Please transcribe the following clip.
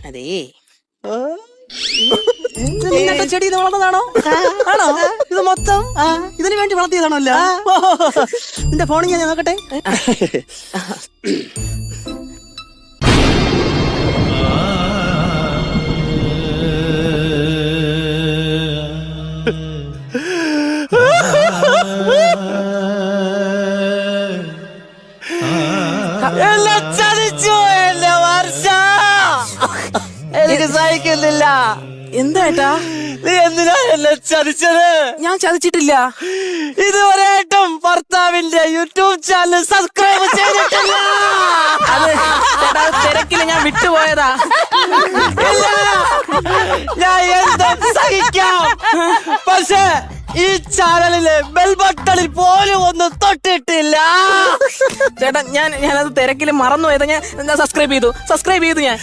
അതേ ചെടി ഇത് വളർന്നതാണോ? ആണോ? ഇത് മൊത്തം ഇതിനു വേണ്ടി വളർത്തിയതാണല്ലോ. നിന്റെ ഫോണിൽ ഞാൻ നോക്കട്ടെ. എനിക്ക് സഹിക്കുന്നില്ല. എന്താ നീ എന്തിനാ എന്നെ ചതിച്ചത്? ഞാൻ ചതിച്ചിട്ടില്ല. ഇതുവരെയായിട്ടും ഭർത്താവിന്റെ യൂട്യൂബ് ചാനൽ സബ്സ്ക്രൈബ് ചെയ്തിട്ടില്ല. അത് തിരക്കില് ഞാൻ വിട്ടുപോയതാ. ഇല്ല, ഞാൻ എന്തും സഹിക്കാം. പക്ഷേ ഈ ചാനലിലെ ബെൽ ബട്ടണിൽ പോലും ഒന്ന് തൊട്ടിട്ടില്ല. ചേട്ടാ ഞാനത് തിരക്കില് മറന്നുപോയതാ. ഞാൻ സബ്സ്ക്രൈബ് ചെയ്തു ഞാൻ.